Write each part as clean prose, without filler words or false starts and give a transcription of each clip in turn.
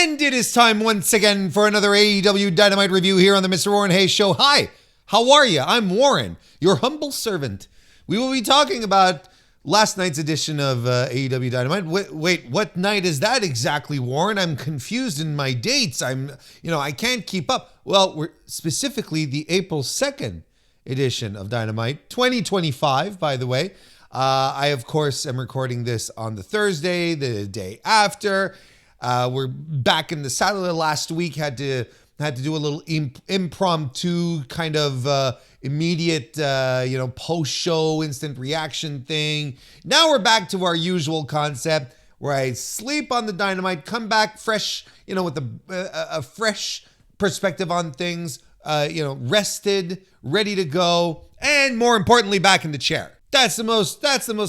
And it is time once again for another AEW Dynamite review here on the Mr. Warren Hayes Show. Hi, how are you? I'm Warren, your humble servant. We will be talking about last night's edition of AEW Dynamite. Wait, what night is that exactly, Warren? I'm confused in my dates. I can't keep up. Well, we're specifically the April 2nd edition of Dynamite, 2025, by the way. I, of course, am recording this on the Thursday, the day after. We're back in the saddle. Last week had to do a little impromptu kind of immediate post-show instant reaction thing. Now we're back to our usual concept where I sleep on the Dynamite, come back fresh, with a fresh perspective on things, rested, ready to go, and more importantly, back in the chair. That's the most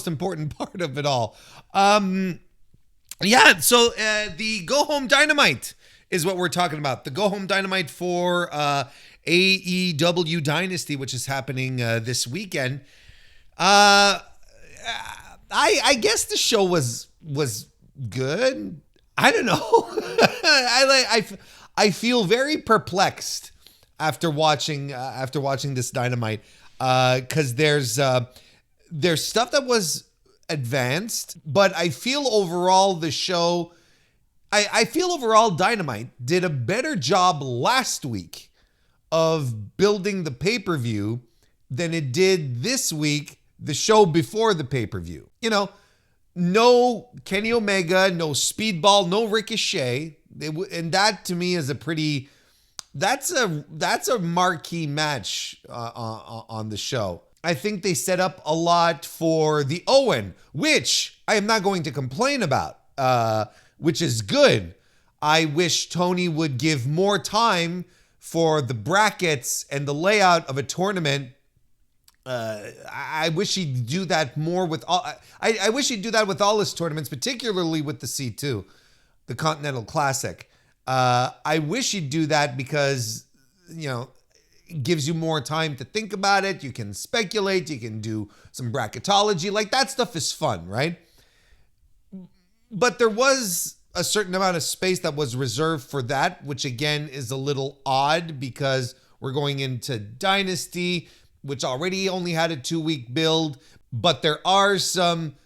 important part of it all. So the Go Home Dynamite is what we're talking about. The Go Home Dynamite for AEW Dynasty, which is happening this weekend. I guess the show was good. I don't know. I feel very perplexed after watching this Dynamite because there's stuff that was advanced, but I feel overall the show, I feel overall Dynamite did a better job last week of building the pay-per-view than it did this week, the show before the pay-per-view. No Kenny Omega, no Speedball, no Ricochet, and that to me is that's a marquee match on the show. I think they set up a lot for the Owen, which I am not going to complain about, which is good. I wish Toni would give more time for the brackets and the layout of a tournament. I wish he'd do that more with all. I wish he'd do that with all his tournaments, particularly with the C2, the Continental Classic. I wish he'd do that because, it gives you more time to think about it. You can speculate. You can do some bracketology. Like, that stuff is fun, right? But there was a certain amount of space that was reserved for that, which again is a little odd because we're going into Dynasty, which already only had a 2-week build. But there are some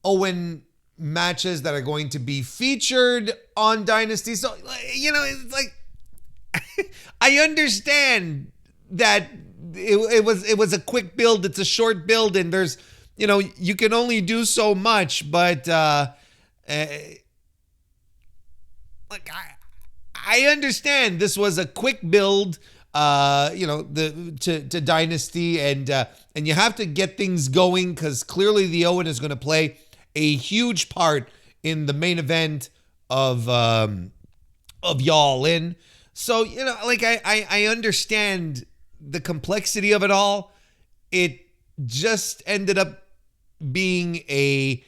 Owen matches that are going to be featured on Dynasty. So, it's like, I understand that it was a quick build. It's a short build, and there's, you can only do so much. But I understand this was a quick build, to Dynasty, and you have to get things going because clearly the Owen is going to play a huge part in the main event of Y'all In. So, I understand the complexity of it all. It just ended up being a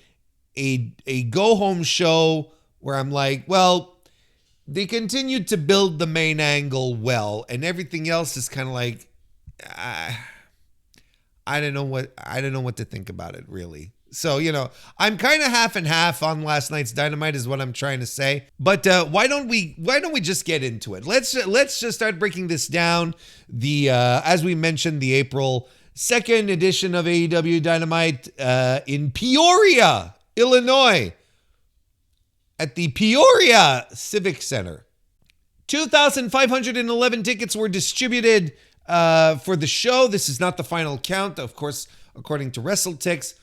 go-home show where I'm like, well, they continued to build the main angle well, and everything else is kind of like, I don't know what to think about it, really. So, I'm kind of half and half on last night's Dynamite is what I'm trying to say. But why don't we just get into it? Let's just start breaking this down. The as we mentioned, the April 2nd edition of AEW Dynamite in Peoria, Illinois, at the Peoria Civic Center. 2,511 tickets were distributed for the show. This is not the final count, of course, according to WrestleTix.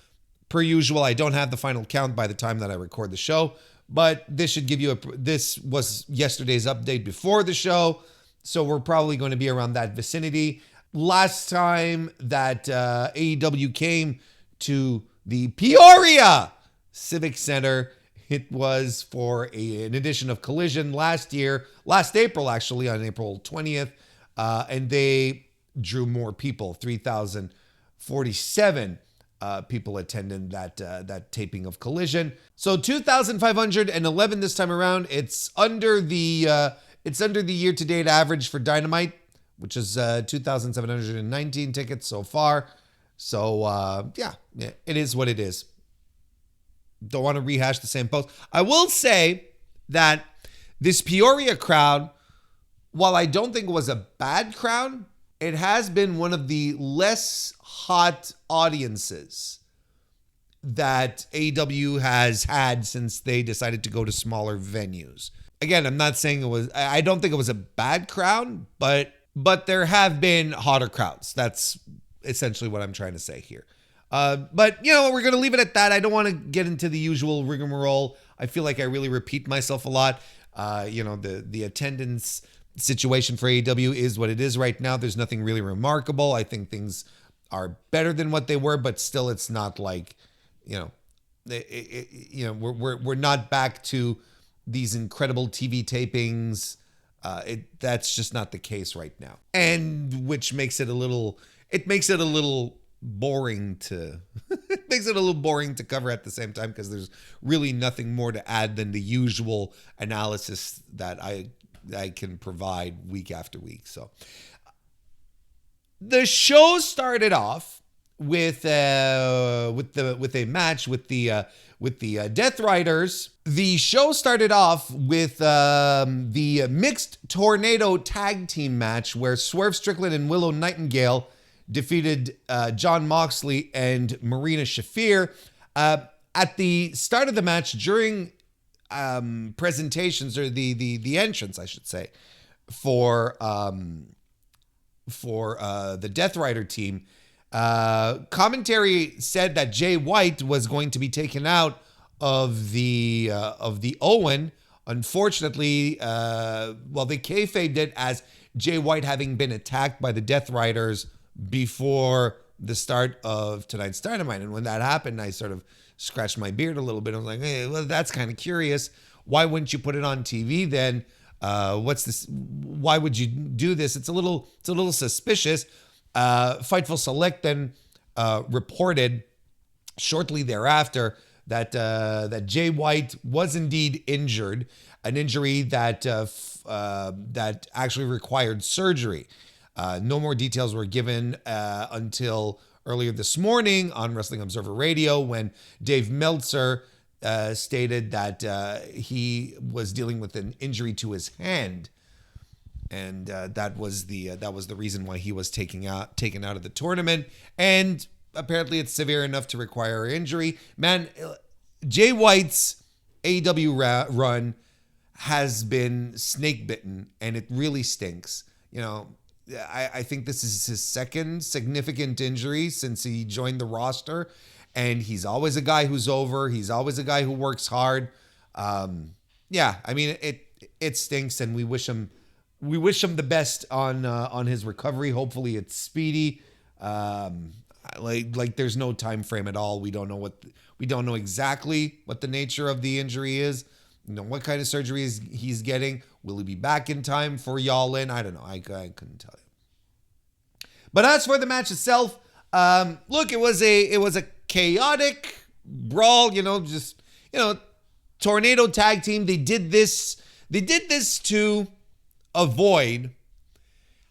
Per usual, I don't have the final count by the time that I record the show, but this should give you this was yesterday's update before the show, so we're probably going to be around that vicinity. Last time that AEW came to the Peoria Civic Center, it was for an edition of Collision last April, actually, on April 20th, and they drew more people, 3,047 people attended that taping of Collision. So 2,511 this time around. It's under the year-to-date average for Dynamite, which is 2,719 tickets so far. So yeah, it is what it is. Don't want to rehash the same post. I will say that This Peoria crowd, while I don't think it was a bad crowd, it has been one of the less hot audiences that AEW has had since they decided to go to smaller venues. Again, I'm not saying I don't think it was a bad crowd, but there have been hotter crowds. That's essentially what I'm trying to say here. But, we're going to leave it at that. I don't want to get into the usual rigmarole. I feel like I really repeat myself a lot. The attendance situation for AEW is what it is right now. There's nothing really remarkable. I think things are better than what they were, but still it's not like, we're not back to these incredible TV tapings. That's just not the case right now. And which makes it a little boring to it makes it a little boring to cover at the same time, because there's really nothing more to add than the usual analysis that I can provide week after week. So the show started off with a match with the Death Riders. The show started off with the mixed tornado tag team match where Swerve, Strickland, and Willow Nightingale defeated Jon Moxley and Marina Shafir. At the start of the match, during presentations, or the entrance, I should say, for the Death Rider team, commentary said that Jay White was going to be taken out of the Owen. Unfortunately, they kayfabed it as Jay White having been attacked by the Death Riders before the start of tonight's Dynamite. And when that happened, I sort of scratched my beard a little bit. I was like, hey, well, that's kind of curious. Why wouldn't you put it on TV then? What's this? Why would you do this? It's a little suspicious. Fightful Select then reported shortly thereafter that Jay White was indeed injured, an injury that actually required surgery. No more details were given until earlier this morning on Wrestling Observer Radio, when Dave Meltzer stated that he was dealing with an injury to his hand, and that was the reason why he was taken out of the tournament. And apparently, it's severe enough to require injury. Man, Jay White's AEW run has been snake bitten, and it really stinks. I think this is his second significant injury since he joined the roster, and he's always a guy who's over. He's always a guy who works hard. It stinks, and we wish him the best on his recovery. Hopefully, it's speedy. There's no time frame at all. We don't know exactly what the nature of the injury is. What kind of surgery he's getting. Will he be back in time for Y'all In? I don't know. I couldn't tell you. But as for the match itself, look, it was a chaotic brawl. Tornado tag team. They did this to avoid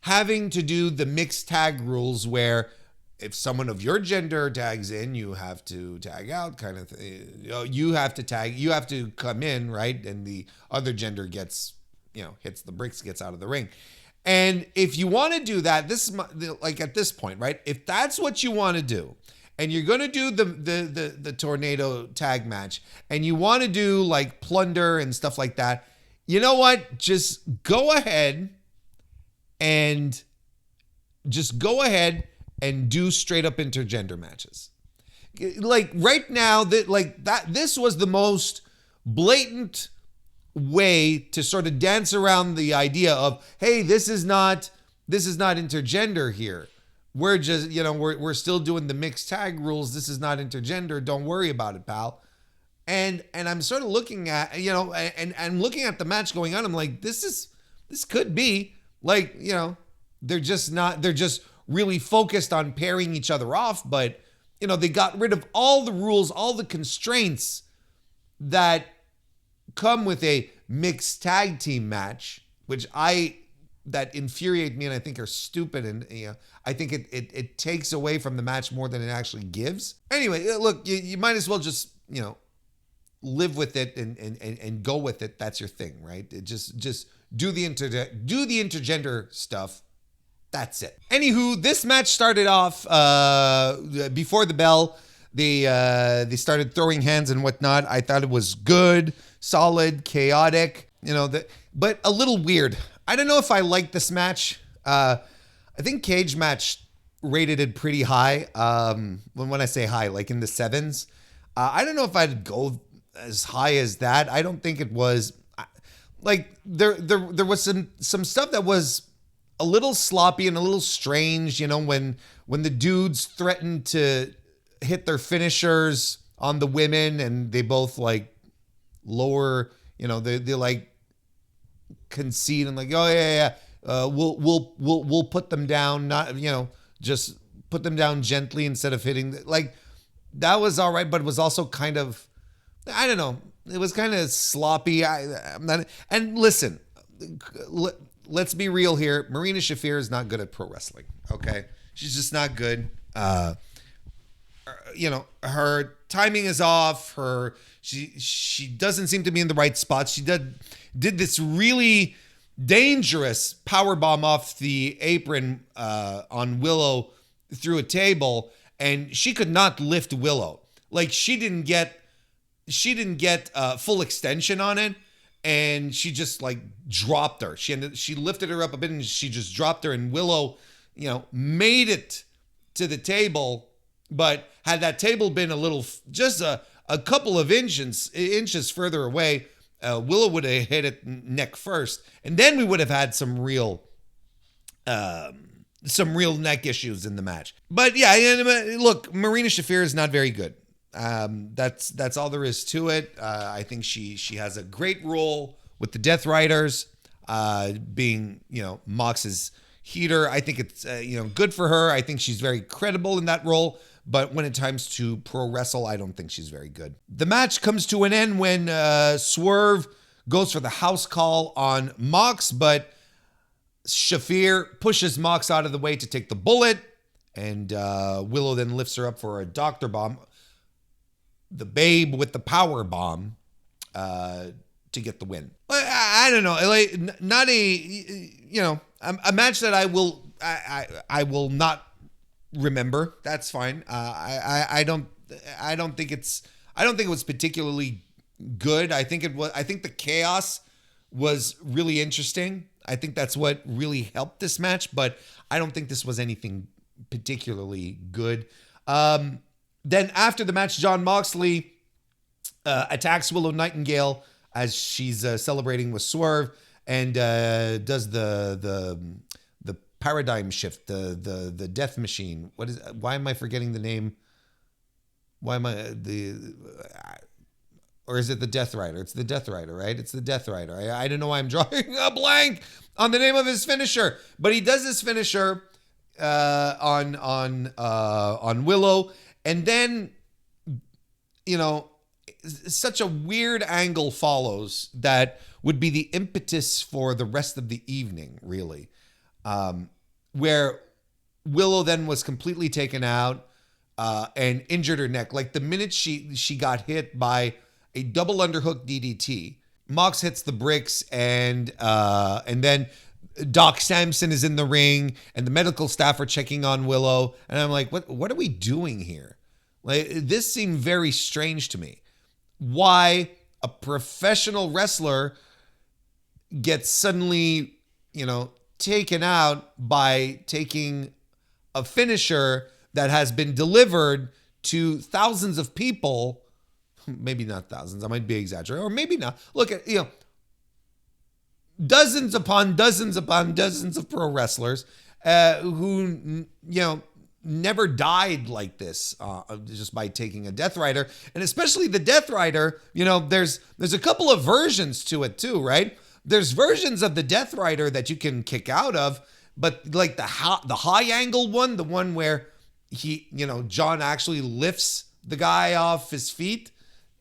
having to do the mixed tag rules, where if someone of your gender tags in, you have to tag out, kind of thing. You have to come in, right? And the other gender gets, hits the bricks, gets out of the ring. And if you want to do that, this is at this point, right? If that's what you want to do, and you're going to do the tornado tag match, and you want to do like plunder and stuff like that, you know what? Just go ahead and do straight up intergender matches. Like right now, this was the most blatant way to sort of dance around the idea of, hey, this is not intergender here. We're just, we're still doing the mixed tag rules. This is not intergender. Don't worry about it, pal. And I'm sort of looking at, and looking at the match going on. I'm like, this could be like, they're just really focused on pairing each other off. But, they got rid of all the rules, all the constraints that come with a mixed tag team match, that infuriate me and I think are stupid. And, I think it takes away from the match more than it actually gives. Anyway, look, you might as well just, live with it and go with it. That's your thing, right? It just do the intergender stuff. That's it. Anywho, this match started off before the bell. They started throwing hands and whatnot. I thought it was good, solid, chaotic, but a little weird. I don't know if I like this match. I think Cage match rated it pretty high. When I say high, like in the 7s. I don't know if I'd go as high as that. I don't think it was like there was some stuff that was a little sloppy and a little strange, when the dudes threatened to hit their finishers on the women and they both like lower, they like concede and like, oh yeah, we'll put them down, not, just put them down gently instead of hitting. Like that was all right, but it was also kind of, I don't know, it was kind of sloppy. I'm not, and listen, let's be real here. Marina Shafir is not good at pro wrestling. Okay, she's just not good. Her timing is off. She doesn't seem to be in the right spots. She did this really dangerous power bomb off the apron on Willow through a table, and she could not lift Willow. Like she didn't get full extension on it, and she just like dropped her. She lifted her up a bit and she just dropped her, and Willow, made it to the table. But had that table been just a couple of inches further away, Willow would have hit it neck first, and then we would have had some real neck issues in the match. But yeah, look, Marina Shafir is not very good. That's all there is to it. I think she has a great role with the Death Riders, being Mox's heater. I think it's good for her. I think she's very credible in that role. But when it comes to pro wrestle, I don't think she's very good. The match comes to an end when Swerve goes for the house call on Mox, but Shafir pushes Mox out of the way to take the bullet, and Willow then lifts her up for a doctor bomb. The Babe with the power bomb to get the win. I don't know, like not a match that I will not remember. That's fine. I don't think it was particularly good. I think the chaos was really interesting. I think that's what really helped this match, but I don't think this was anything particularly good. Then after the match, Jon Moxley attacks Willow Nightingale as she's celebrating with Swerve, and does the paradigm shift, the death machine. Why am I forgetting the name? Or is it the Death Rider? It's the Death Rider, right? It's the Death Rider. I don't know why I'm drawing a blank on the name of his finisher, but he does his finisher on Willow, and then such a weird angle follows that would be the impetus for the rest of the evening, really. Where Willow then was completely taken out and injured her neck. Like the minute she got hit by a double underhook DDT, Mox hits the bricks, and then Doc Samson is in the ring, and the medical staff are checking on Willow, and I'm like, what are we doing here? Like, this seemed very strange to me. Why a professional wrestler gets suddenly, taken out by taking a finisher that has been delivered to thousands of people, maybe not thousands, I might be exaggerating, or maybe not. Look at, dozens upon dozens upon dozens of pro wrestlers who, never died like this just by taking a Death Rider. And especially the Death Rider, there's a couple of versions to it too, right? There's versions of the Death Rider that you can kick out of, but like the high angle one, the one where John actually lifts the guy off his feet,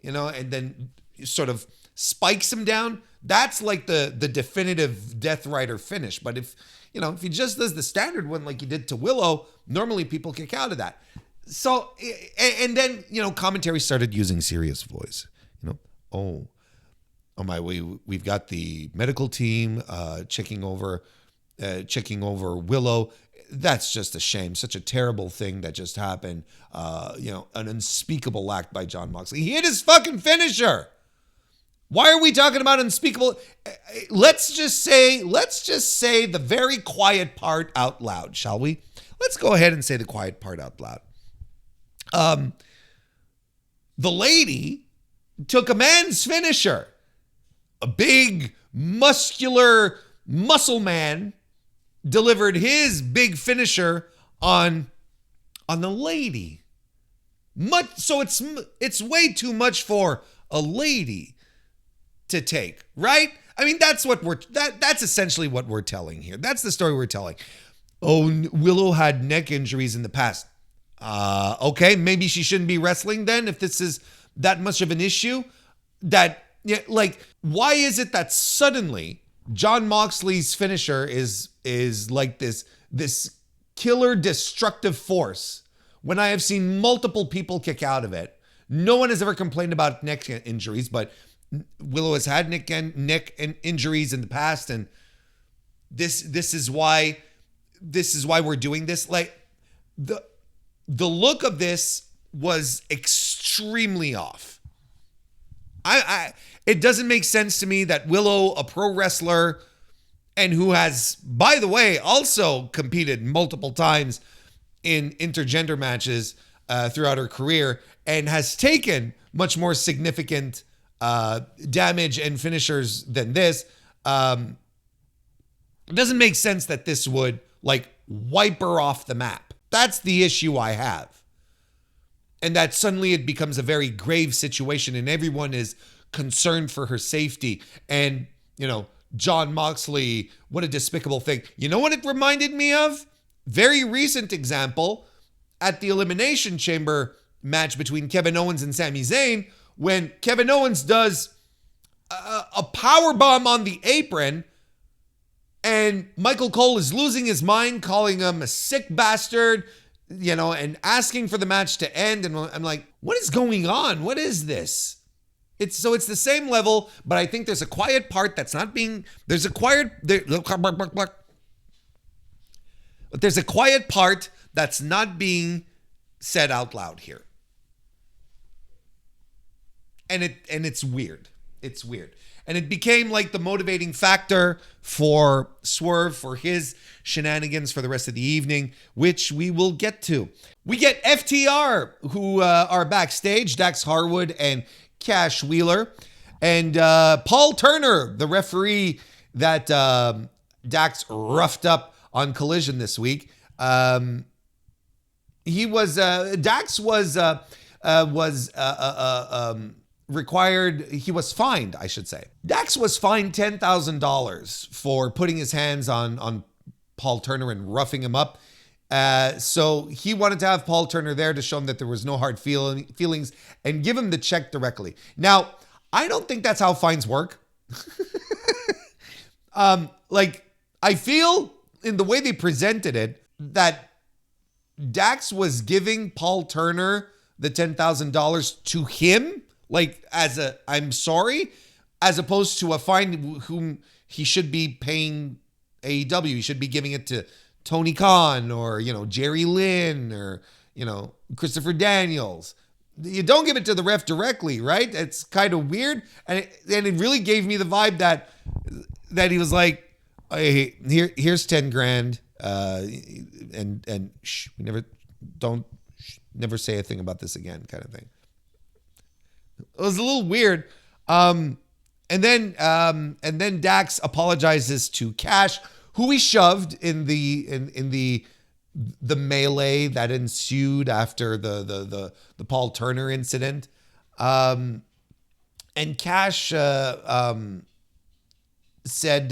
and then sort of spikes him down. That's like the definitive Death Rider finish. But if he just does the standard one like he did to Willow, normally people kick out of that. So, and then, commentary started using serious voice. oh my, we've got the medical team checking over Willow. That's just a shame. Such a terrible thing that just happened. An unspeakable act by Jon Moxley. He hit his fucking finisher. Why are we talking about unspeakable? Let's just say the very quiet part out loud, shall we? Let's go ahead and say the quiet part out loud. The lady took a man's finisher. A big, muscular muscle man delivered his big finisher on the lady. So it's way too much for a lady to take, right? I mean, that's essentially what we're telling here. That's the story we're telling. Oh, Willow had neck injuries in the past. Okay, maybe she shouldn't be wrestling then if this is that much of an issue. Why is it that suddenly Jon Moxley's finisher is like this killer destructive force when I have seen multiple people kick out of it? No one has ever complained about neck injuries, but Willow has had neck injuries in the past, and this is why we're doing this. Like the look of this was extremely off. It doesn't make sense to me that Willow, a pro wrestler, and who has, by the way, also competed multiple times in intergender matches throughout her career, and has taken much more significant damage and finishers than this. It doesn't make sense that this would wipe her off the map. That's the issue I have. And that suddenly it becomes a very grave situation and everyone is concerned for her safety. And, Jon Moxley, what a despicable thing. You know what it reminded me of? Very recent example at the Elimination Chamber match between Kevin Owens and Sami Zayn, when Kevin Owens does a power bomb on the apron and Michael Cole is losing his mind, calling him a sick bastard, and asking for the match to end. And I'm like, what is going on? What is this? It's the same level, but I think there's a quiet part that's not being, there's a quiet part that's not being said out loud here. And it's weird. It's weird. And it became like the motivating factor for Swerve, for his shenanigans for the rest of the evening, which we will get to. We get FTR, who are backstage, Dax Harwood and Cash Wheeler. And Paul Turner, the referee that Dax roughed up on Collision this week. Dax was required, he was fined, I should say. Dax was fined $10,000 for putting his hands on Paul Turner and roughing him up. So he wanted to have Paul Turner there to show him that there was no hard feelings and give him the check directly. Now, I don't think that's how fines work. I feel in the way they presented it that Dax was giving Paul Turner the $10,000 to him, as a I'm sorry, as opposed to a fine whom he should be paying AEW. He should be giving it to Tony Khan or, Jerry Lynn or, Christopher Daniels. You don't give it to the ref directly, right? It's kind of weird. And it really gave me the vibe that he was like, hey, here's 10 grand. And never say a thing about this again, kind of thing. It was a little weird. And then Dax apologizes to Cash, who he shoved in the melee that ensued after the Paul Turner incident. And Cash said,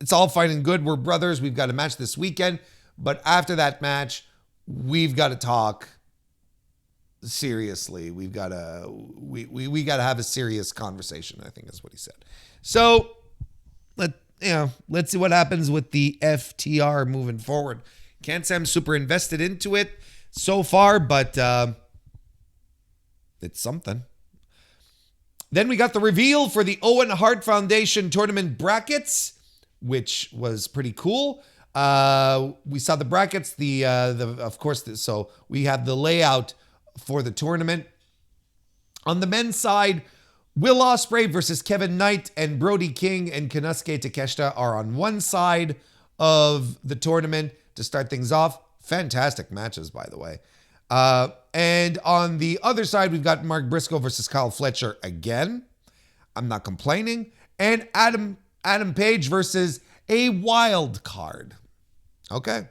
it's all fine and good. We're brothers. We've got a match this weekend. But after that match, we've got to talk seriously. We got to have a serious conversation, I think is what he said. So let's see what happens with the FTR moving forward. Can't say I'm super invested into it so far, but it's something. Then we got the reveal for the Owen Hart Foundation tournament brackets, which was pretty cool. We saw the brackets, of course, so we have the layout for the tournament. On the men's side, Will Ospreay versus Kevin Knight and Brody King and Konosuke Takeshita are on one side of the tournament to start things off. Fantastic matches, by the way. And on the other side, we've got Mark Briscoe versus Kyle Fletcher again. I'm not complaining. And Adam Page versus a wild card. Okay.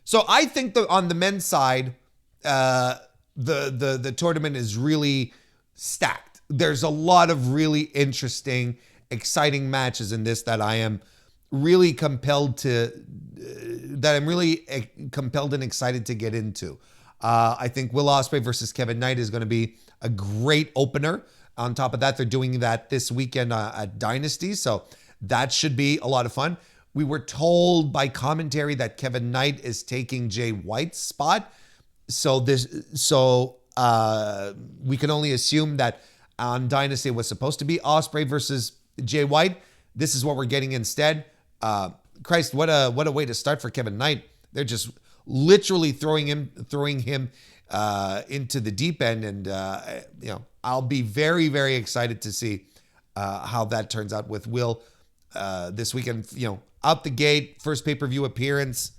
So I think that on the men's side, the tournament is really stacked. There's a lot of really interesting, exciting matches in this that I am really compelled and excited to get into. I think Will Ospreay versus Kevin Knight is going to be a great opener. On top of that, they're doing that this weekend at Dynasty, so that should be a lot of fun. We were told by commentary that Kevin Knight is taking Jay White's spot, so we can only assume that on Dynasty it was supposed to be Ospreay versus Jay White. This is what we're getting instead. Christ, what a way to start for Kevin Knight. They're just literally throwing him into the deep end, and I'll be very, very excited to see how that turns out with Will this weekend. Out the gate, first pay-per-view appearance.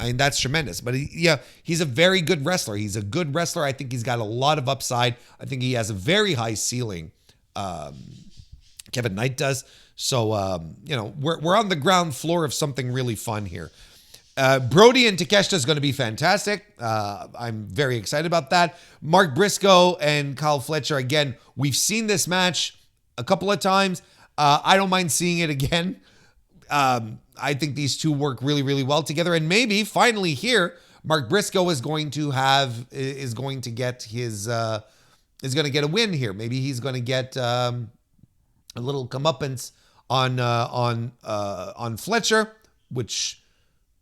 I mean, that's tremendous. But he's a very good wrestler. He's a good wrestler. I think he's got a lot of upside. I think he has a very high ceiling. Kevin Knight does. So we're on the ground floor of something really fun here. Brody and Takeshita is going to be fantastic. I'm very excited about that. Mark Briscoe and Kyle Fletcher, again, we've seen this match a couple of times. I don't mind seeing it again. I think these two work really, really well together. And maybe finally here, Mark Briscoe is going to get a win here. Maybe he's going to get a little comeuppance on Fletcher, which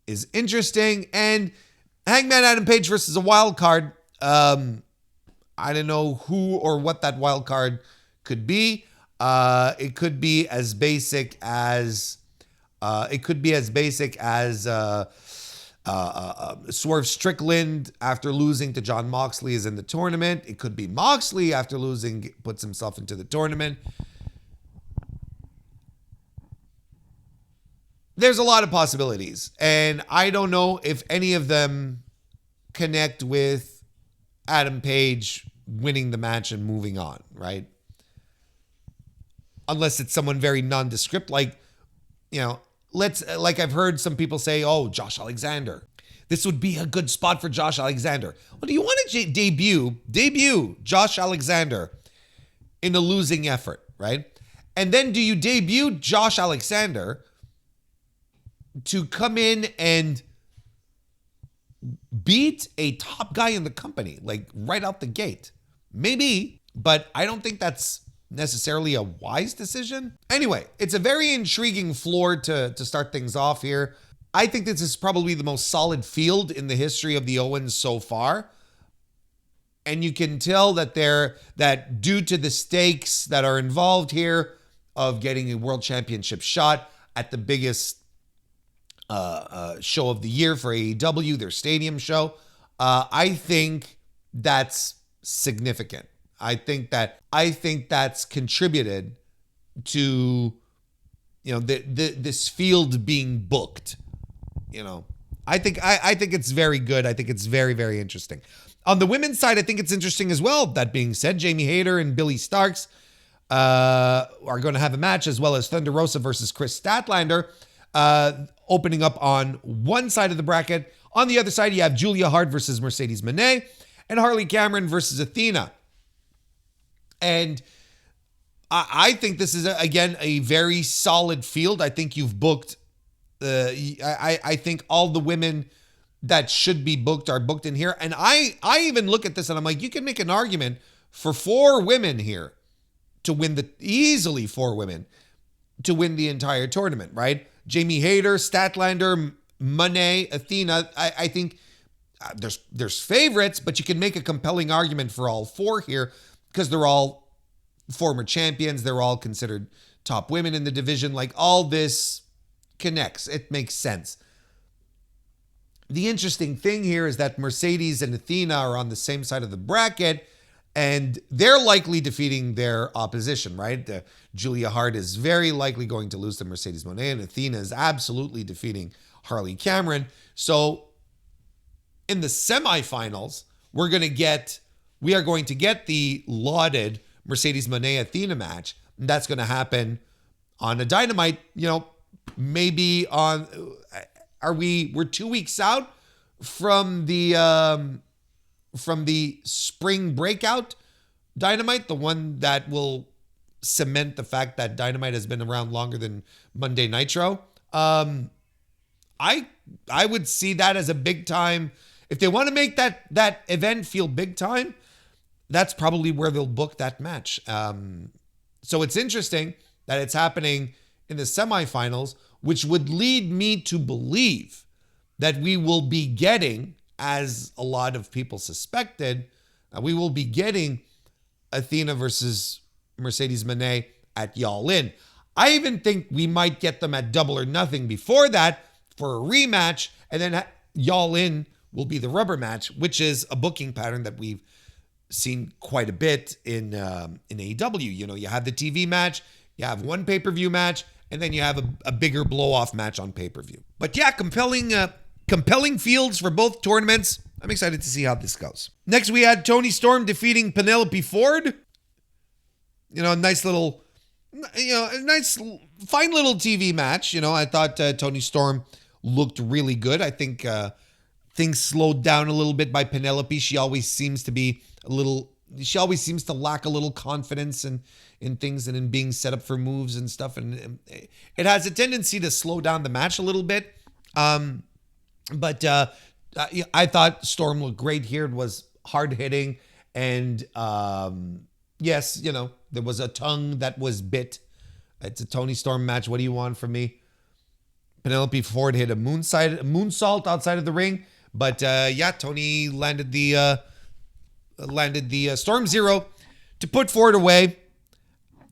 is interesting. And Hangman Adam Page versus a wild card. I don't know who or what that wild card could be. It could be as basic as Swerve Strickland after losing to John Moxley is in the tournament. It could be Moxley after losing puts himself into the tournament. There's a lot of possibilities, and I don't know if any of them connect with Adam Page winning the match and moving on, right? Unless it's someone very nondescript, like I've heard some people say, oh, Josh Alexander. This would be a good spot for Josh Alexander. Well, do you want to debut Josh Alexander in a losing effort, right? And then do you debut Josh Alexander to come in and beat a top guy in the company, like right out the gate? Maybe, but I don't think that's necessarily a wise decision. Anyway, it's a very intriguing floor to start things off here. I think this is probably the most solid field in the history of the Owens so far. And you can tell that due to the stakes that are involved here of getting a world championship shot at the biggest show of the year for AEW, their stadium show, I think that's significant. I think that's contributed to this field being booked. I think it's very good. I think it's very, very interesting. On the women's side, I think it's interesting as well. That being said, Jamie Hayter and Billy Starks are going to have a match, as well as Thunder Rosa versus Chris Statlander, opening up on one side of the bracket. On the other side, you have Julia Hart versus Mercedes Moné and Harley Cameron versus Athena. And I think this is, again, a very solid field. I think you've booked, I think all the women that should be booked are booked in here. And I even look at this and I'm like, you can make an argument for four women here to win easily four women to win the entire tournament, right? Jamie Hayter, Statlander, Moné, Athena. I think there's favorites, but you can make a compelling argument for all four here because they're all former champions. They're all considered top women in the division. Like, all this connects. It makes sense. The interesting thing here is that Mercedes and Athena are on the same side of the bracket, and they're likely defeating their opposition, right? Julia Hart is very likely going to lose to Mercedes Moné, and Athena is absolutely defeating Harley Cameron. So in the semifinals, we are going to get the lauded Mercedes Moné Athena match. And that's going to happen on a Dynamite, maybe on, we're 2 weeks out from the spring breakout Dynamite, the one that will cement the fact that Dynamite has been around longer than Monday Nitro. I would see that as a big time. If they want to make that event feel big time, that's probably where they'll book that match. So it's interesting that it's happening in the semifinals, which would lead me to believe that we will be getting, as a lot of people suspected, we will be getting Athena versus Mercedes Moné at Y'all In. I even think we might get them at Double or Nothing before that for a rematch, and then Y'all In will be the rubber match, which is a booking pattern that we've seen quite a bit in AEW. You have the TV match, you have one pay-per-view match, and then you have a bigger blow-off match on pay-per-view. But yeah, compelling fields for both tournaments. I'm excited to see how this goes. Next, we had Toni Storm defeating Penelope Ford. A nice, fine little TV match. I thought Toni Storm looked really good. I think things slowed down a little bit by Penelope. She always seems to lack a little confidence in things and in being set up for moves and stuff. And it has a tendency to slow down the match a little bit. But I thought Storm looked great here. It was hard hitting. And yes, there was a tongue that was bit. It's a Toni Storm match. What do you want from me? Penelope Ford hit a moonsault outside of the ring. But Toni landed the Storm Zero to put Ford away.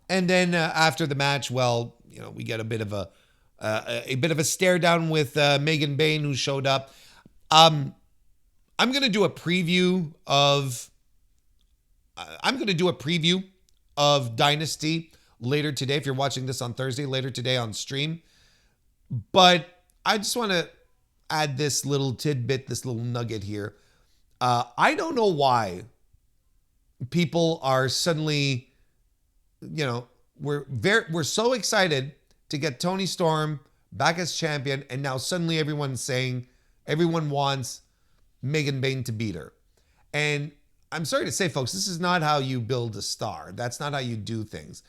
And then after the match, we get a bit of a stare down with Megan Bayne, who showed up. I'm gonna do a preview of Dynasty later today. If you're watching this on Thursday, later today on stream. But I just want to add this little tidbit, this little nugget here. I don't know why people are suddenly, we're so excited to get Toni Storm back as champion, and now suddenly everyone wants Megan Bayne to beat her. And I'm sorry to say, folks, this is not how you build a star. That's not how you do things.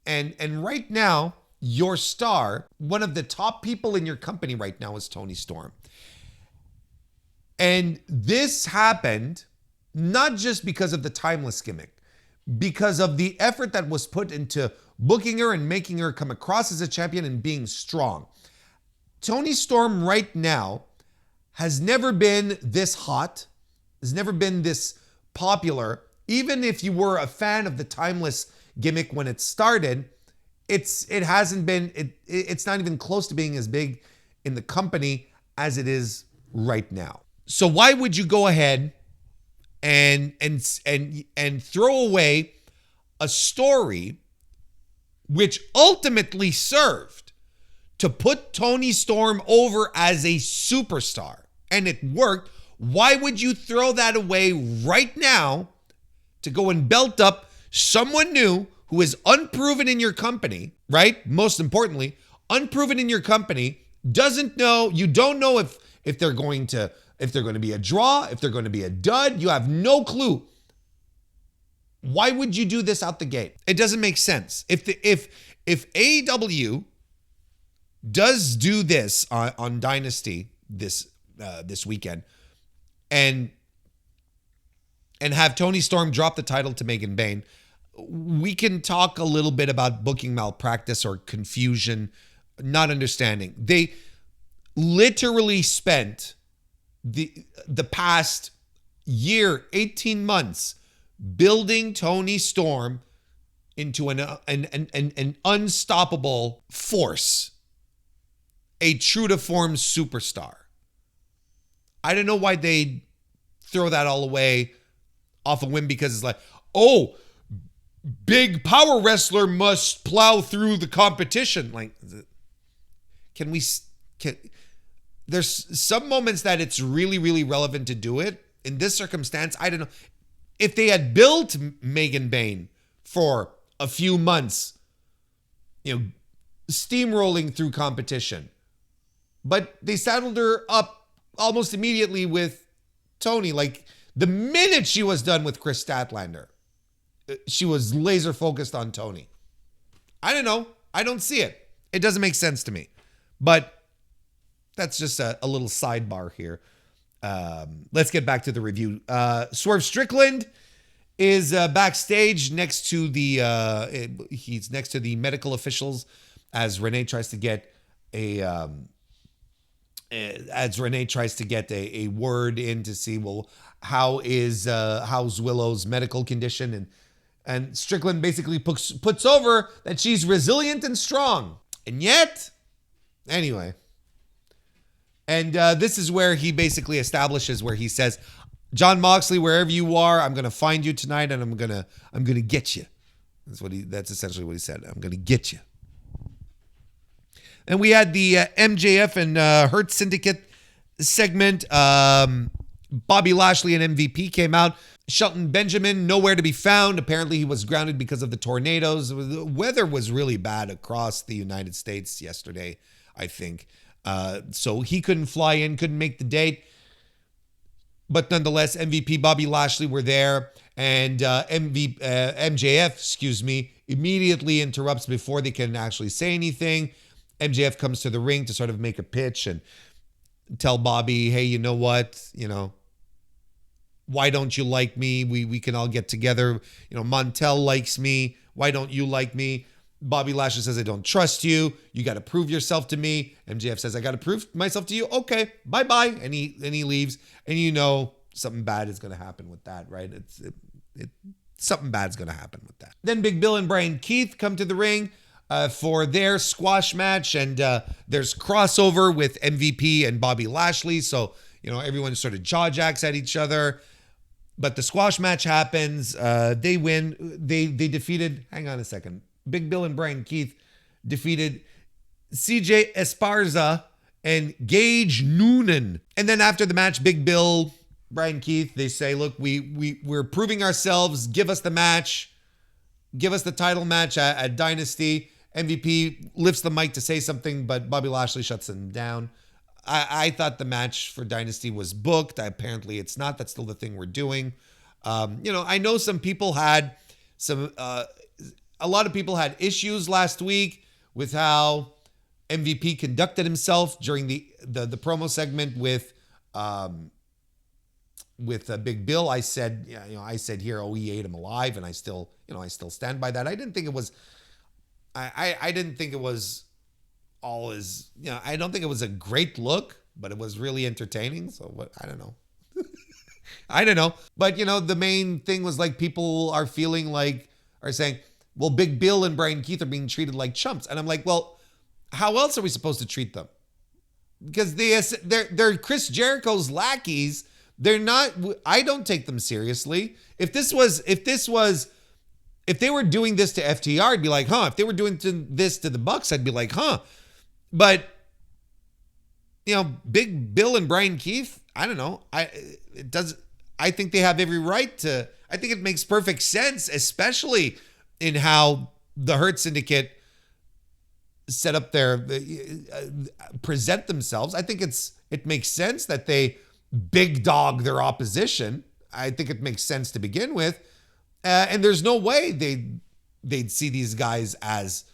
And right now, your star, one of the top people in your company right now, is Toni Storm. And this happened not just because of the timeless gimmick, because of the effort that was put into booking her and making her come across as a champion and being strong. Toni Storm right now has never been this hot, has never been this popular. Even if you were a fan of the timeless gimmick when it started, it's not even close to being as big in the company as it is right now. So why would you go ahead and throw away a story which ultimately served to put Toni Storm over as a superstar, and it worked? Why would you throw that away right now to go and belt up someone new who is unproven in your company, right? Most importantly, unproven in your company, you don't know if they're going to be a draw, if they're going to be a dud. You have no clue. Why would you do this out the gate? It doesn't make sense. If AEW does do this on Dynasty this weekend, and have Toni Storm drop the title to Megan Bayne, we can talk a little bit about booking malpractice or confusion, not understanding. They literally spent the past year, 18 months, building Toni Storm into an unstoppable force, a true to form superstar. I don't know why they throw that all away off a whim, because it's like, oh, big power wrestler must plow through the competition. Like, there's some moments that it's really, really relevant to do it. In this circumstance, I don't know. If they had built Megan Bayne for a few months, steamrolling through competition, but they saddled her up almost immediately with Toni. Like, the minute she was done with Chris Statlander, she was laser focused on Toni. I don't know. I don't see it. It doesn't make sense to me. But that's just a little sidebar here. Let's get back to the review. Swerve Strickland is backstage next to he's next to the medical officials as Renee tries to get a word in to see, well, how's Willow's medical condition, and Strickland basically puts over that she's resilient and strong. And yet, anyway. And this is where he basically establishes, where he says, John Moxley, wherever you are, I'm going to find you tonight, and I'm going to get you. That's essentially what he said. I'm going to get you. And we had the MJF and Hurt Syndicate segment. Bobby Lashley and MVP came out. Shelton Benjamin, nowhere to be found. Apparently he was grounded because of the tornadoes. The weather was really bad across the United States yesterday, I think. So he couldn't fly in, couldn't make the date. But nonetheless, MVP, Bobby Lashley were there. And MJF, immediately interrupts before they can actually say anything. MJF comes to the ring to sort of make a pitch and tell Bobby, hey, you know what? Why don't you like me? We can all get together. Montel likes me. Why don't you like me? Bobby Lashley says, I don't trust you. You got to prove yourself to me. MJF says, I got to prove myself to you. Okay, bye-bye. And he leaves. And something bad is going to happen with that, right? Something bad's going to happen with that. Then Big Bill and Bryan Keith come to the ring for their squash match. And there's crossover with MVP and Bobby Lashley. So, everyone sort of jaw jacks at each other. But the squash match happens. They win. They defeated, hang on a second. Big Bill and Bryan Keith defeated CJ Esparza and Gaige Noonan. And then after the match, Big Bill, Bryan Keith, they say, look, we're proving ourselves. Give us the match. Give us the title match at Dynasty. MVP lifts the mic to say something, but Bobby Lashley shuts him down. I thought the match for Dynasty was booked. Apparently it's not. That's still the thing we're doing. I know some people had a lot of people had issues last week with how MVP conducted himself during the promo segment with Big Bill. I said here, oh, he ate him alive, and I still stand by that. I didn't think it was I didn't think it was all as, I don't think it was a great look, but it was really entertaining. So what, I don't know. I don't know. But the main thing was like people are saying, well, Big Bill and Bryan Keith are being treated like chumps. And I'm like, well, how else are we supposed to treat them? Because they're Chris Jericho's lackeys. They're not, I don't take them seriously. If they were doing this to FTR, I'd be like, huh. If they were doing this to the Bucks, I'd be like, huh. But, Big Bill and Bryan Keith, I don't know. I think they have every right to, I think it makes perfect sense, especially in how the Hurt Syndicate set up present themselves. I think it makes sense that they big dog their opposition. I think it makes sense to begin with. And there's no way they'd see these guys as,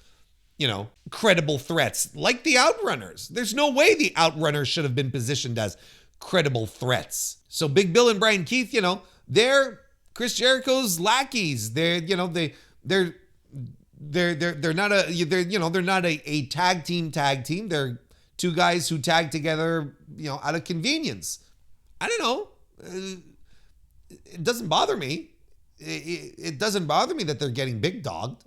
credible threats like the Outrunners. There's no way the Outrunners should have been positioned as credible threats. So Big Bill and Bryan Keith, they're Chris Jericho's lackeys. They're not a tag team. They're two guys who tag together, out of convenience. I don't know. It doesn't bother me. it doesn't bother me that they're getting big dogged.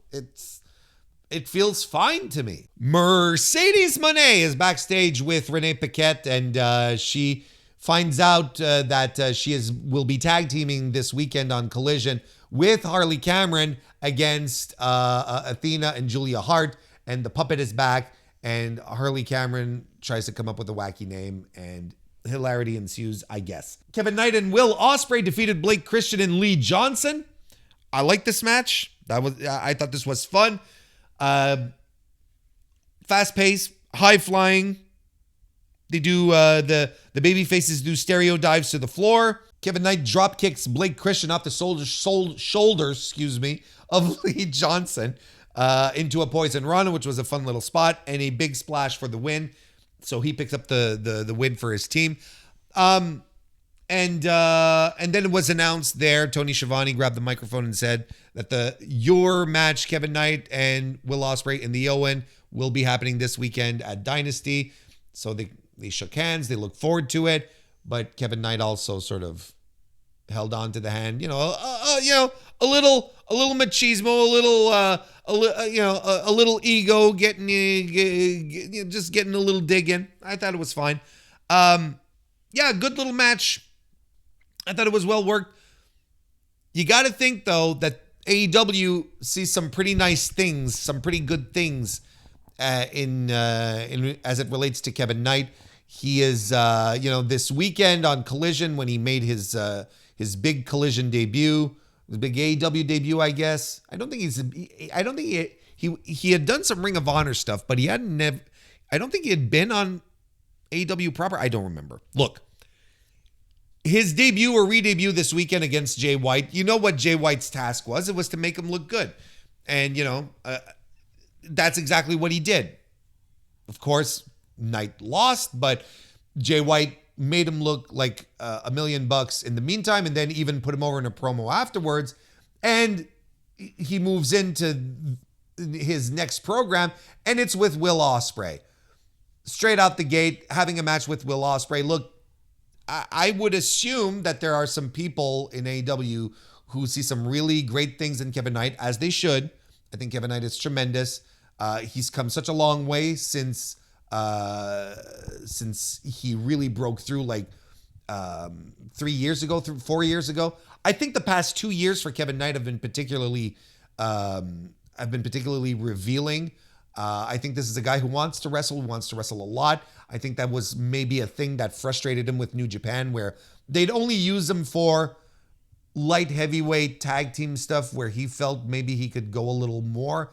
It feels fine to me. Mercedes Moné is backstage with Renee Paquette, and she finds out that will be tag teaming this weekend on Collision with Harley Cameron against Athena and Julia Hart, and the puppet is back, and Harley Cameron tries to come up with a wacky name, and hilarity ensues, I guess. Kevin Knight and Will Ospreay defeated Blake Christian and Lee Johnson. I like this match. I thought this was fun. Fast pace, high flying. They do the baby faces do stereo dives to the floor. Kevin Knight drop kicks Blake Christian off the shoulders, of Lee Johnson into a poison run, which was a fun little spot, and a big splash for the win. So he picks up the win for his team. And then it was announced there, Tony Schiavone grabbed the microphone and said that your match, Kevin Knight and Will Ospreay in the Owen, will be happening this weekend at Dynasty. So they shook hands. They look forward to it. But Kevin Knight also sort of held on to the hand, a little machismo, a little ego, just getting a little dig in. I thought it was fine. Good little match. I thought it was well worked. You got to think though that AEW sees some pretty nice things, some pretty good things in as it relates to Kevin Knight. He is, this weekend on Collision when he made his big Collision debut, his big AEW debut, I guess. I don't think he had done some Ring of Honor stuff, but I don't think he had been on AEW proper. I don't remember. Look, his debut or re-debut this weekend against Jay White. You know what Jay White's task was? It was to make him look good, and that's exactly what he did. Of course, Knight lost, but Jay White made him look like $1 million in the meantime, and then even put him over in a promo afterwards. And he moves into his next program, and it's with Will Ospreay. Straight out the gate, having a match with Will Ospreay. Look, I would assume that there are some people in AEW who see some really great things in Kevin Knight, as they should. I think Kevin Knight is tremendous. He's come such a long way since he really broke through 4 years ago. I think the past 2 years for Kevin Knight have been particularly revealing. I think this is a guy who wants to wrestle a lot. I think that was maybe a thing that frustrated him with New Japan, where they'd only use him for light heavyweight tag team stuff where he felt maybe he could go a little more.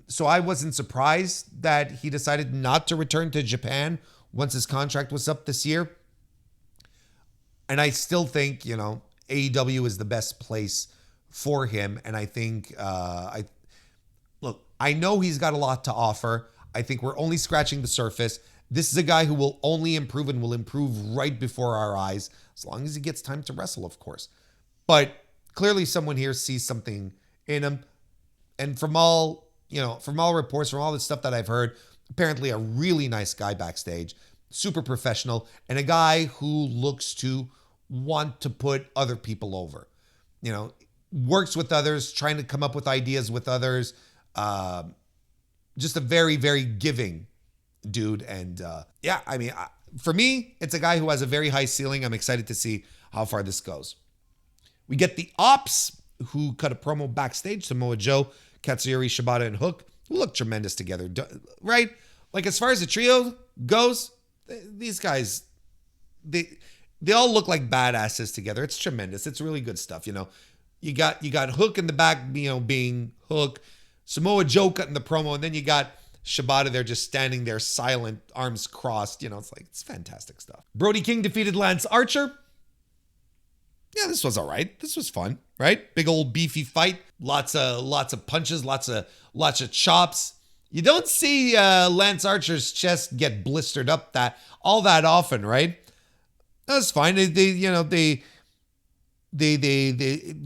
So I wasn't surprised that he decided not to return to Japan once his contract was up this year. And I still think, AEW is the best place for him. And I think, I know he's got a lot to offer. I think we're only scratching the surface. This is a guy who will only improve and will improve right before our eyes, as long as he gets time to wrestle, of course. But clearly someone here sees something in him. And from all reports, from all the stuff that I've heard, apparently a really nice guy backstage, super professional, and a guy who looks to want to put other people over. Works with others, trying to come up with ideas with others. Just a very, very giving dude. And for me, it's a guy who has a very high ceiling. I'm excited to see how far this goes. We get the Ops, who cut a promo backstage. Samoa Joe, Katsuyori Shibata, and Hook, who look tremendous together, right? Like, as far as the trio goes, these guys, they all look like badasses together. It's tremendous. It's really good stuff. You got Hook in the back, being Hook, Samoa Joe cutting the promo, and then you got Shibata there just standing there silent, arms crossed. It's fantastic stuff. Brody King defeated Lance Archer. Yeah, this was all right. This was fun, right? Big old beefy fight. Lots of punches, lots of chops. You don't see Lance Archer's chest get blistered up all that often, right? That's fine. They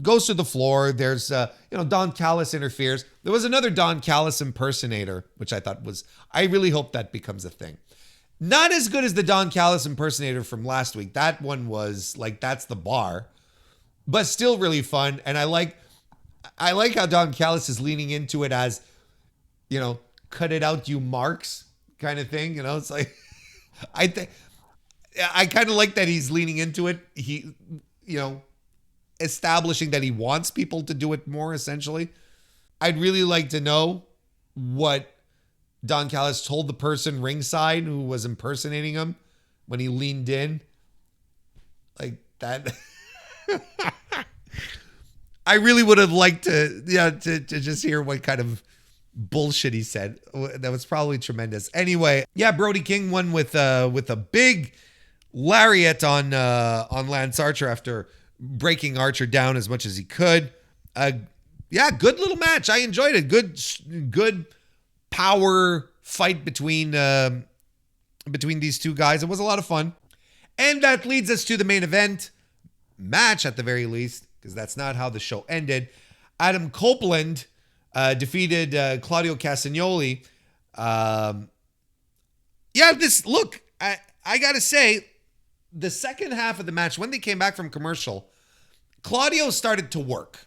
goes to the floor. There's Don Callis interferes. There was another Don Callis impersonator, which I really hope that becomes a thing. Not as good as the Don Callis impersonator from last week. That one was that's the bar. but still really fun. And I like how Don Callis is leaning into it as, cut it out, you marks kind of thing. It's like, I think I kind of like that he's leaning into it. He, establishing that he wants people to do it more, essentially. I'd really like to know what Don Callis told the person ringside who was impersonating him when he leaned in. Like that. I really would have liked to just hear what kind of bullshit he said. That was probably tremendous. Anyway, Brody King won with a big lariat on Lance Archer after breaking Archer down as much as he could. Good little match. I enjoyed it. Good power fight between these two guys. It was a lot of fun. And that leads us to the main event match, at the very least, because that's not how the show ended. Adam Copeland defeated Claudio Castagnoli. I gotta say, the second half of the match, when they came back from commercial, Claudio started to work.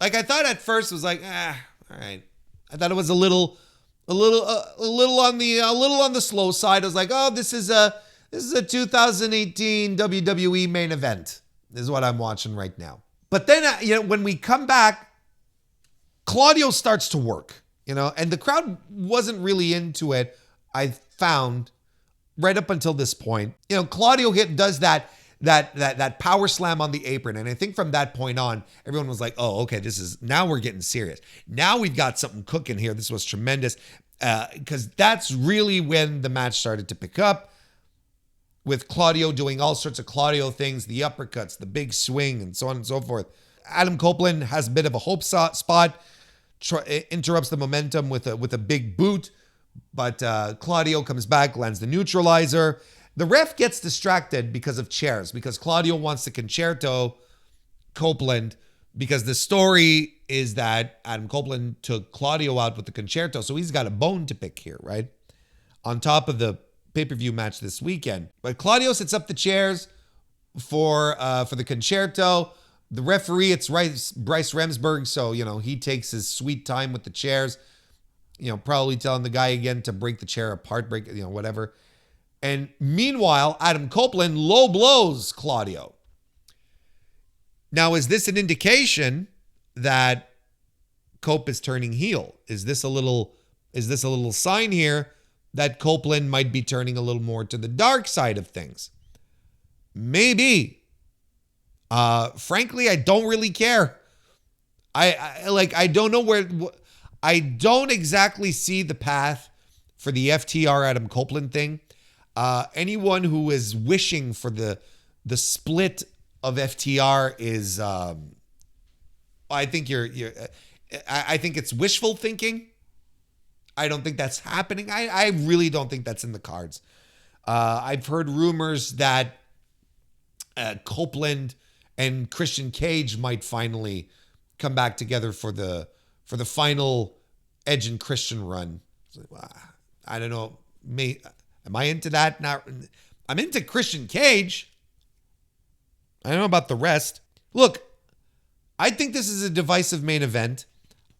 Like, I thought at first it was like, all right. I thought it was a little on the slow side. I was like, oh, this is a 2018 WWE main event. This is what I'm watching right now. But then, when we come back, Claudio starts to work, and the crowd wasn't really into it, I found, right up until this point. Claudio does that power slam on the apron. And I think from that point on, everyone was like, oh, okay, now we're getting serious. Now we've got something cooking here. This was tremendous. Because that's really when the match started to pick up, with Claudio doing all sorts of Claudio things, the uppercuts, the big swing, and so on and so forth. Adam Copeland has a bit of a hope spot, interrupts the momentum with a big boot, but Claudio comes back, lands the neutralizer. The ref gets distracted because of chairs, because Claudio wants to concerto Copeland, because the story is that Adam Copeland took Claudio out with the concerto, so he's got a bone to pick here, right? On top of the pay-per-view match this weekend. But Claudio sets up the chairs for the concerto. The referee, it's Bryce Remsburg, so, he takes his sweet time with the chairs, probably telling the guy again to break the chair apart, whatever. And meanwhile, Adam Copeland low blows Claudio. Now, is this an indication that Cope is turning heel? Is this a little sign here that Copeland might be turning a little more to the dark side of things? Maybe. Frankly, I don't really care. I don't know where. I don't exactly see the path for the FTR Adam Copeland thing. Anyone who is wishing for the split of FTR is, I think I think it's wishful thinking. I don't think that's happening. I really don't think that's in the cards. I've heard rumors that Copeland and Christian Cage might finally come back together for the final Edge and Christian run. I don't know. Am I into that? I'm into Christian Cage. I don't know about the rest. Look, I think this is a divisive main event.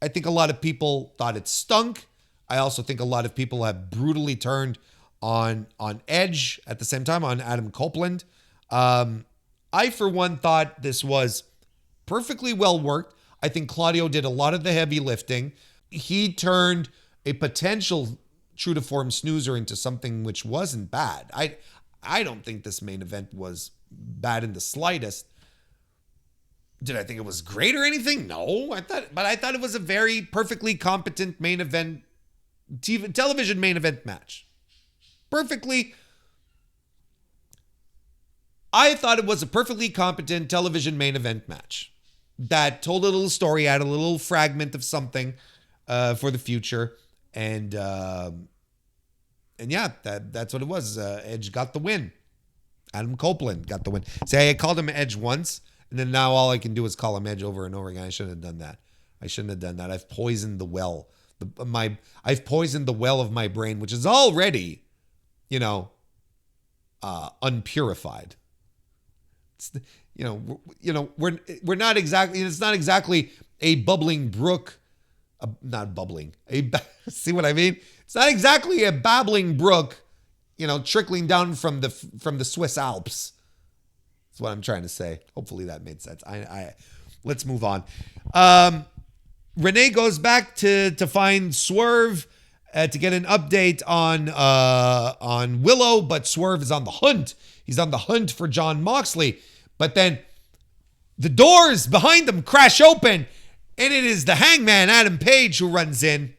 I think a lot of people thought it stunk. I also think a lot of people have brutally turned on Edge at the same time, on Adam Copeland. I, for one, thought this was perfectly well worked. I think Claudio did a lot of the heavy lifting. He turned a potential true to form snoozer into something which wasn't bad. I don't think this main event was bad in the slightest. Did I think it was great or anything? No, I thought it was a very perfectly competent main event, television main event match. I thought it was a perfectly competent television main event match that told a little story, had a little fragment of something for the future. And yeah, that's what it was. Edge got the win. Adam Copeland got the win. See, I called him Edge once, and then now all I can do is call him Edge over and over again. I shouldn't have done that. I've poisoned the well. I've poisoned the well of my brain, which is already, unpurified. we're not exactly, it's not exactly a bubbling brook, not bubbling, see what I mean? It's not exactly a babbling brook, trickling down from the Swiss Alps. That's what I'm trying to say. Hopefully that made sense. Let's move on. Renee goes back to find Swerve to get an update on Willow, but Swerve is on the hunt. He's on the hunt for Jon Moxley. But then the doors behind them crash open, and it is the Hangman, Adam Page, who runs in.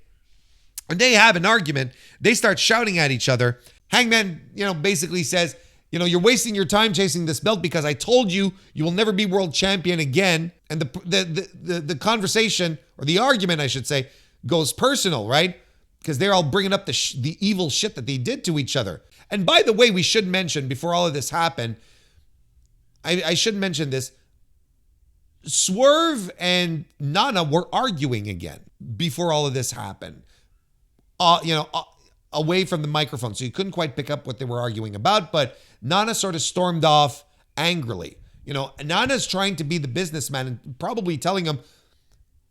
And they have an argument. They start shouting at each other. Hangman, basically says, you're wasting your time chasing this belt because I told you you will never be world champion again. And the conversation, or the argument, I should say, goes personal, right? Because they're all bringing up the evil shit that they did to each other. And by the way, we should mention, before all of this happened, I should mention this, Swerve and Nana were arguing again before all of this happened. Away from the microphone. So you couldn't quite pick up what they were arguing about, but Nana sort of stormed off angrily. Nana's trying to be the businessman and probably telling him,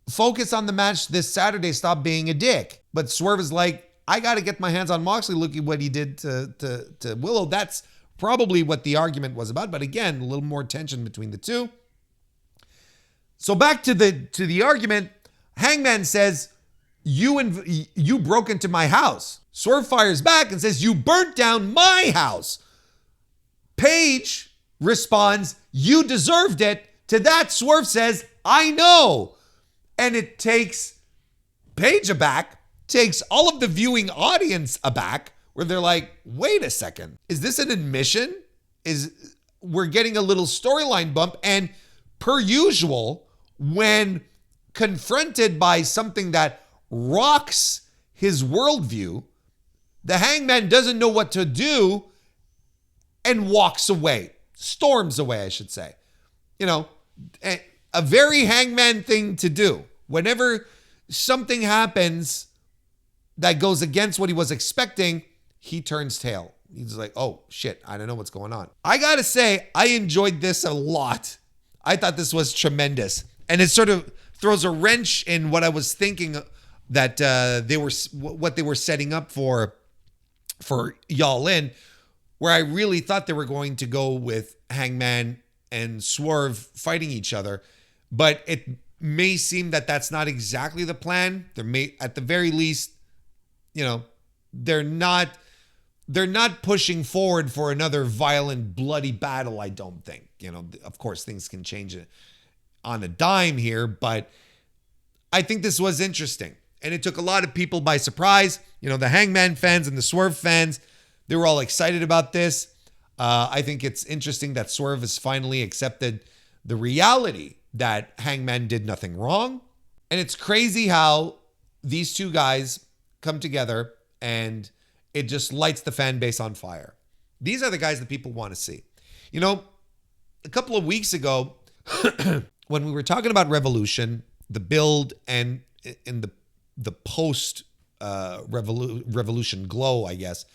focus on the match this Saturday, stop being a dick. But Swerve is like, I got to get my hands on Moxley. Look at what he did to Willow. That's probably what the argument was about. But again, a little more tension between the two. So back to the argument, Hangman says, you broke into my house. Swerve fires back and says, you burnt down my house. Page responds, you deserved it. To that, Swerve says, I know. And it takes Page aback, takes all of the viewing audience aback, where they're like, wait a second, is this an admission? We're getting a little storyline bump. And per usual, when confronted by something that rocks his worldview, the Hangman doesn't know what to do and walks away. Storms away, I should say. A very Hangman thing to do. Whenever something happens that goes against what he was expecting, he turns tail. He's like, oh shit, I don't know what's going on. I gotta say, I enjoyed this a lot. I thought this was tremendous. And it sort of throws a wrench in what I was thinking that what they were setting up for Y'all In, where I really thought they were going to go with Hangman and Swerve fighting each other. But it may seem that that's not exactly the plan. At the very least, they're not pushing forward for another violent, bloody battle, I don't think. Of course, things can change on a dime here, but I think this was interesting. And it took a lot of people by surprise. The Hangman fans and the Swerve fans, they were all excited about this. I think it's interesting that Swerve has finally accepted the reality that Hangman did nothing wrong. And it's crazy how these two guys come together and it just lights the fan base on fire. These are the guys that people want to see. A couple of weeks ago, when we were talking about Revolution, the build and in the post Revolution glow, I guess,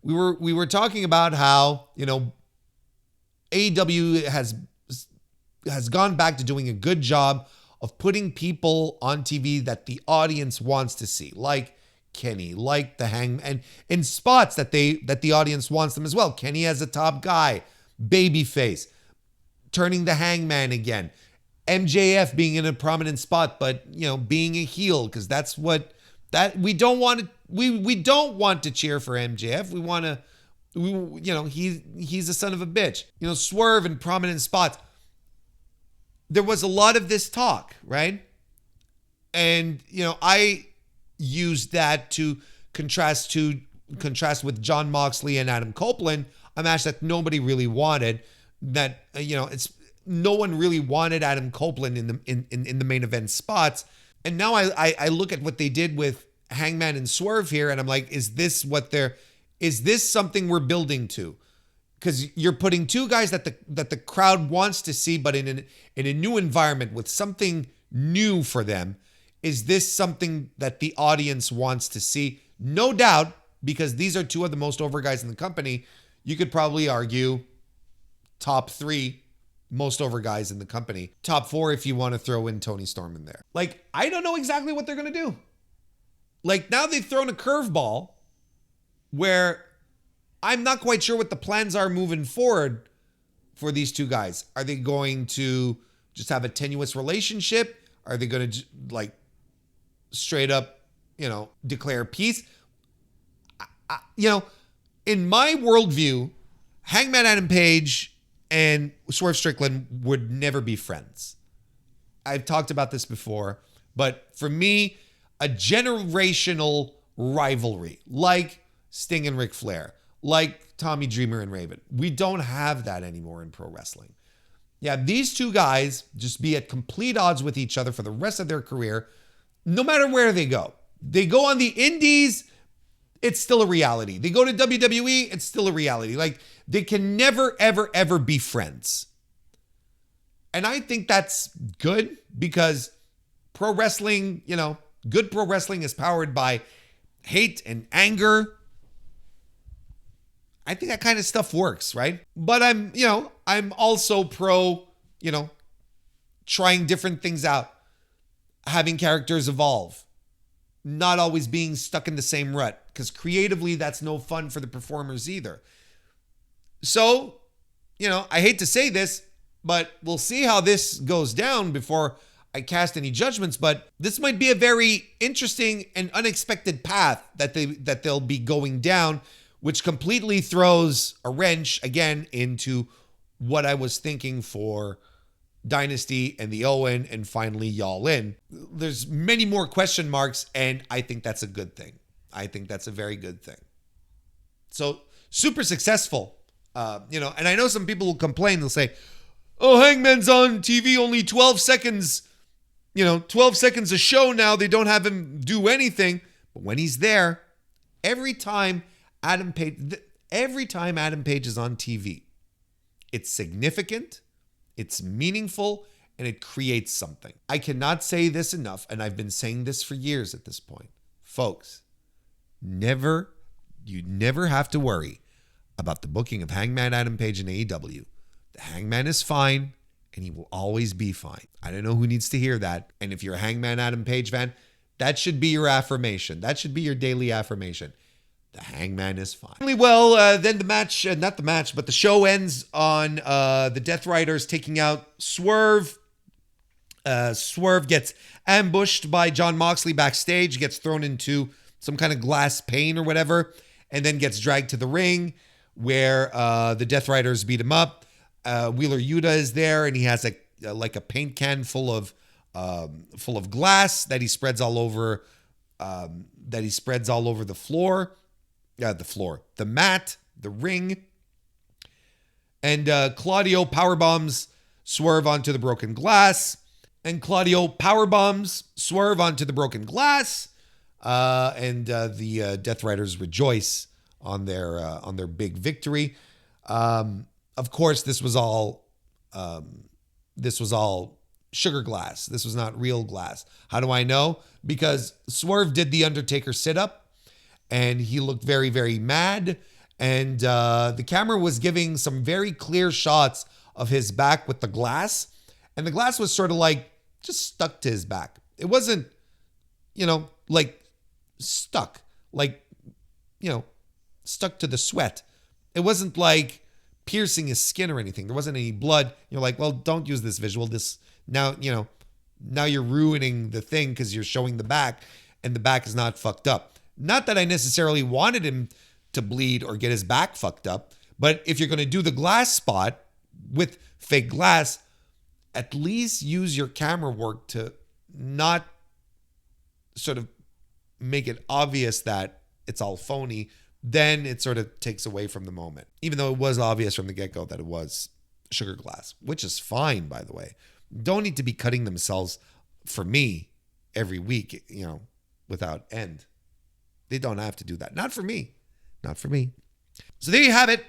we were talking about how AEW has gone back to doing a good job of putting people on TV that the audience wants to see, like Kenny, like the Hangman, and in spots that the audience wants them as well. Kenny as a top guy, babyface, turning the Hangman again. MJF being in a prominent spot, but being a heel, because that's what we don't want to. We don't want to cheer for MJF. We want to. He's a son of a bitch. Swerve in prominent spots. There was a lot of this talk, right? And I used that to contrast with Jon Moxley and Adam Copeland, a match that nobody really wanted. That no one really wanted Adam Copeland in the main event spots. And now I look at what they did with Hangman and Swerve here, and I'm like, is this something we're building to? Because you're putting two guys that the crowd wants to see, but in a new environment with something new for them. Is this something that the audience wants to see? No doubt, because these are two of the most over guys in the company. You could probably argue top three, most over guys in the company. Top 4 if you want to throw in Toni Storm in there. Like, I don't know exactly what they're going to do. Like, now they've thrown a curveball where I'm not quite sure what the plans are moving forward for these two guys. Are they going to just have a tenuous relationship? Are they going to, like, straight up, declare peace? In my worldview, Hangman Adam Page and Swerve Strickland would never be friends. I've talked about this before, but for me, a generational rivalry, like Sting and Ric Flair, like Tommy Dreamer and Raven. We don't have that anymore in pro wrestling. Yeah, these two guys just be at complete odds with each other for the rest of their career, no matter where they go. They go on the indies, it's still a reality. They go to WWE, it's still a reality. Like, they can never, ever, ever be friends. And I think that's good because pro wrestling, good pro wrestling is powered by hate and anger. I think that kind of stuff works, right? But I'm also pro, trying different things out, having characters evolve, not always being stuck in the same rut, because creatively that's no fun for the performers either. So, I hate to say this, but we'll see how this goes down before I cast any judgments, but this might be a very interesting and unexpected path that they'll be going down, which completely throws a wrench again into what I was thinking for Dynasty and the Owen and finally Y'all In. There's many more question marks, and I think that's a good thing. I think that's a very good thing. So super successful, and I know some people will complain. They'll say, oh, Hangman's on TV only 12 seconds, 12 seconds a show now. They don't have him do anything. But when he's there, every time Adam Page is on TV, it's significant, it's meaningful, and it creates something. I cannot say this enough, and I've been saying this for years at this point. Folks, you never have to worry about the booking of Hangman Adam Page in AEW. The Hangman is fine, and he will always be fine. I don't know who needs to hear that. And if you're a Hangman Adam Page fan, that should be your affirmation. That should be your daily affirmation. The Hangman is fine. Well, then the match, not the match, but the show ends on the Death Riders taking out Swerve. Swerve gets ambushed by Jon Moxley backstage, gets thrown into some kind of glass pane or whatever, and then gets dragged to the ring where the Death Riders beat him up. Wheeler Yuta is there, and he has like a paint can full of glass that he spreads all over the floor. The mat, the ring. And Claudio powerbombs Swerve onto the broken glass. And Claudio powerbombs Swerve onto the broken glass. And the Death Riders rejoice on their big victory. Of course, this was all sugar glass. This was not real glass. How do I know? Because Swerve did the Undertaker sit-up. And he looked very, very mad. And the camera was giving some very clear shots of his back with the glass. And the glass was sort of like just stuck to his back. It wasn't, like stuck. Like, stuck to the sweat. It wasn't like piercing his skin or anything. There wasn't any blood. You're like, well, don't use this visual. Now you're ruining the thing because you're showing the back. And the back is not fucked up. Not that I necessarily wanted him to bleed or get his back fucked up, but if you're going to do the glass spot with fake glass, at least use your camera work to not sort of make it obvious that it's all phony. Then it sort of takes away from the moment, even though it was obvious from the get-go that it was sugar glass, which is fine, by the way. Don't need to be cutting themselves for me every week, without end. They don't have to do that. Not for me. Not for me. So there you have it.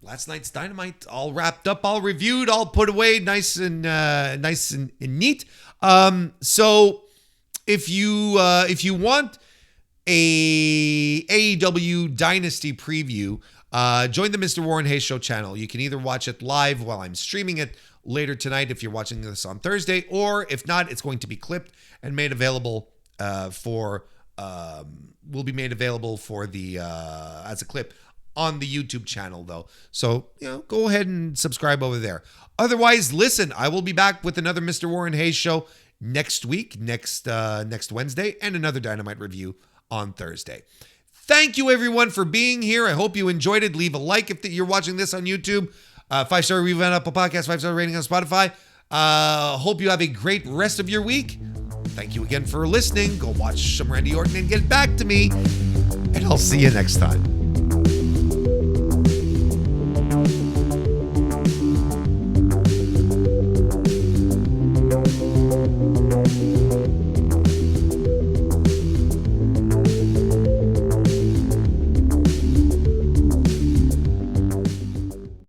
Last night's Dynamite, all wrapped up, all reviewed, all put away, nice and neat. So if you want a AEW Dynasty preview, join the Mr. Warren Hayes Show channel. You can either watch it live while I'm streaming it later tonight if you're watching this on Thursday, or if not, it's going to be clipped and made available will be made available for the as a clip on the YouTube channel, though. So, go ahead and subscribe over there. Otherwise, listen, I will be back with another Mr. Warren Hayes Show next week, next Wednesday, and another Dynamite review on Thursday. Thank you, everyone, for being here. I hope you enjoyed it. Leave a like if you're watching this on YouTube. 5-star review on Apple Podcasts, 5-star rating on Spotify. Hope you have a great rest of your week. Thank you again for listening. Go watch some Randy Orton and get back to me. And I'll see you next time.